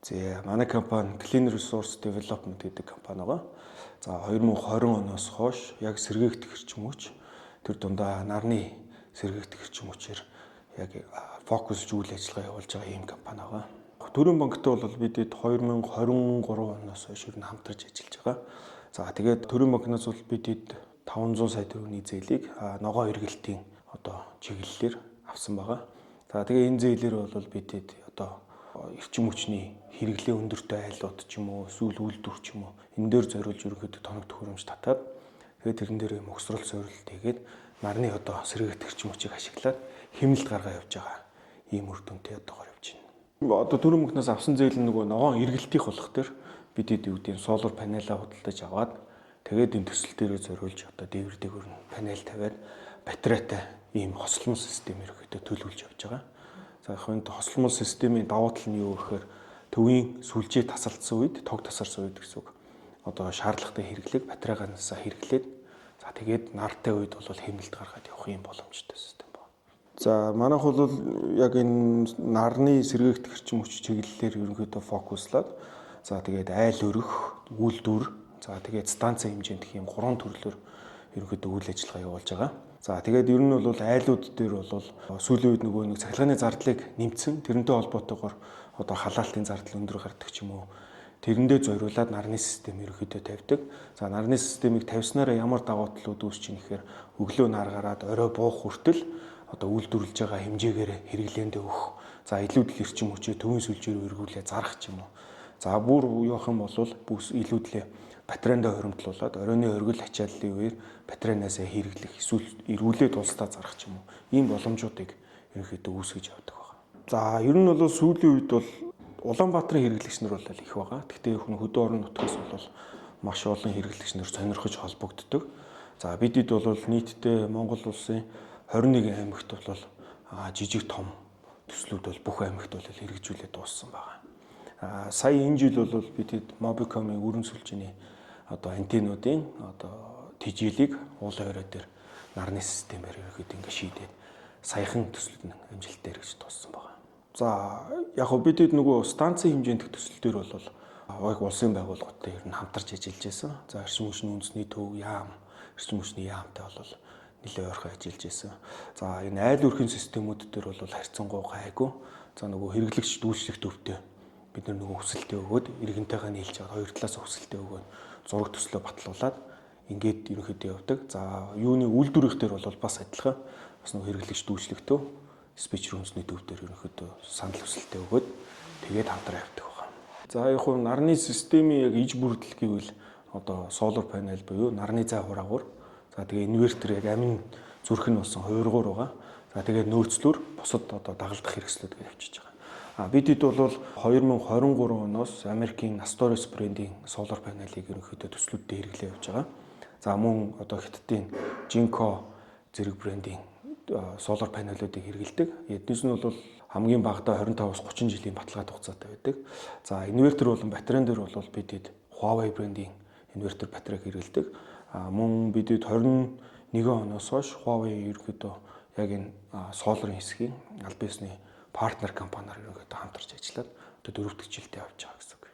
За манай компани Clean Resource Development гэдэг компани байгаа. За 2020 оноос хойш яг сэргээгдэх эрчимөч тэр дундаа нарны сэргээгдэх эрчимөчээр яг фокусж үйл ажиллагаа явуулж байгаа ийм компани байгаа. Төрийн банктай бол бидэд 2023 оноос хойш ер нь хамтарч ажиллаж байгаа. За тэгээд төрийн банкнаас бол бидэд 500 сая төгрөгийн зээлийг ногоон эргэлтийн чиглэлээр авсан байгаа. За тэгээ энэ зээлээр бол бидэд эрчим хүчний хэрэглээ өндөртэй айлууд ч юм уу эсвэл үйлдвэр ч юм уу энэ дээр зориулж ерөнхийдөө тоног төхөөрөмж татаад тэгээд тэрэн дээр мөхсрөл зориулт хийгээд нарны сэргээгдэх эрчим хүчийг ашиглаад хэмнэлт гаргаа явж байгаа ийм үр дүнтэй явж байна. Төрийн банкнаас авсан зээл нь нөгөө ногоон эргэлтийнх болох төр бидэд юу гэдэг солар панелаа худалдаж аваад тэгээд энэ төсөл дээрээ зориулж дээвэр дээгүүр нь панел тавиад батарейтай ийм хослолмол систем ерөөхдөө төлөвлөж явж байгаа. За яг энэ хослолмол системийн давуу тал нь юу гэхээр төвийн сүлжээ тасалдсан үед, тог тасарсан үед гэсэн үг. Шаардлагатай хэрэглээг батарейгаас хэрэглээд за тэгээд нартай үед бол хэмнэлт гаргаад явах юм боломжтой систем байна. За манайх бол яг энэ нарны сэргээгдэх эрчим хүч чиглэлээр ерөнхийдөө фокуслаад за тэгээд айл өргөх, үйлдвэр, за тэгээд станцын хэмжээнд гэх юм 3 төрлөөр ерөнхийдөө үйл ажиллагаа явуулж байгаа. За тэгээд ер нь бол айлууд дээр бол сүүлийн үед нөгөө нэг цахилгааны зардлыг нэмсэн тэрнтэй холбоотойгоор халаалтын зардал өндөр гардаг ч юм уу тэрэндээ зориулаад нарны систем ерөөхдөө тавьдаг. За нарны системийг тавьснараа ямар давуу талууд үүсч ийн гэхээр өглөө нар гараад орой буух хүртэл үйлдвэрлэж байгаа хэмжээгээр хэрэглээндээ өгөх. За илүүдэл эрчим хүчээ төвийн сүлжээр эргүүлээ зарах ч юм уу. За бүр явах юм бол бүс илүүдлээ батарейндаа хоримтлуулад оройны оргил ачааллын үеэр батарейнаас хэрэглэх эсвэл эргүүлээд улсдаа зарах ч юм уу ийм боломжуудыг ерөнхийдөө үүсгэж явдаг байна. За ер нь бол сүүлийн үед бол Улаанбаатарын хэрэглэгч нар бол их байгаа. Гэхдээ хөдөө орон нутгаас бол маш олон хэрэглэгч нар сонирхож холбогддог. За бидэд бол нийтдээ Монгол улсын 21 аймагт бол жижиг том төслүүд бол бүх аймагт бол хэрэгжүүлээд дууссан байна. Сая энэ жил бол бидэд Mobicom-ийн өрн сүлжээний антеннуудын тижээлийг уул орой дээр нарны системээр ерөөхдөө ингэ шийдээд саяхан төсөлд нь амжилттай хэрэгж дууссан байна. За яг бидэд нөгөө станцын хэмжээнд төсөл дээр бол яг улсын байгууллагуудтай ер нь хамтарч ажиллаж байсан. За эрчим хүчний үндэсний төв яам, эрчим хүчний яамтай бол нэлээд ойрхон ажиллаж байсан. За энэ айл өрхийн системүүд дээр бол харьцангуй гайгүй. За нөгөө хэрэглэгч дүүлчлэх төвтэй бид нөгөө өсөлтөө өгөөд иргэнтэйгээ нийлж байгаа хоёр талаас өсөлтөө өгөөд зураг төслөө батлуулаад ингээд ерөнхийдөө явдаг. За юуны үйлдвэрх дээр бол бас адилхан. Бас нөгөө хэрэглэгч дүүлчлэгтөө диспетчер үндэсний төв дээр ерөнхийдөө санал өсөлтөө өгөөд тэгээд хамтран явдаг байна. За яг хуу нарны системийн яг иж бүрдэл гэвэл солар панел буюу нарны зай хураагуур. За тэгээ инвертер яг амин зүрх нь болсон хувиргуур байгаа. За тэгээд нөөцлөөр бусад дагалдах хэрэгслүүд явчихж байгаа. Бидэд бол 2023 оноос Америкийн Astoris брендийн солар панелийг ерөнхийдөө төслүүддээ хэрэглээ явж байгаа. За мөн Хятадын Jinko зэрэг брендийн солар панелуудыг хэрэглэдэг. Эднээс нь бол хамгийн багадаа 25-30 жилийн баталгаат хугацаатай байдаг. За инвертер болон батарейн дээр бол бидэд Huawei брендийн инвертер батарейг хэрэглэдэг. Мөн бидэд 21 оноос хойш Huawei ерөнхийдөө яг энэ соларын хэсгийн аль биесний партнер компаниар ерөнхийдөө хамтарч ажиллаад 4 дахь жилдээ явж байгаа гэсэн үг.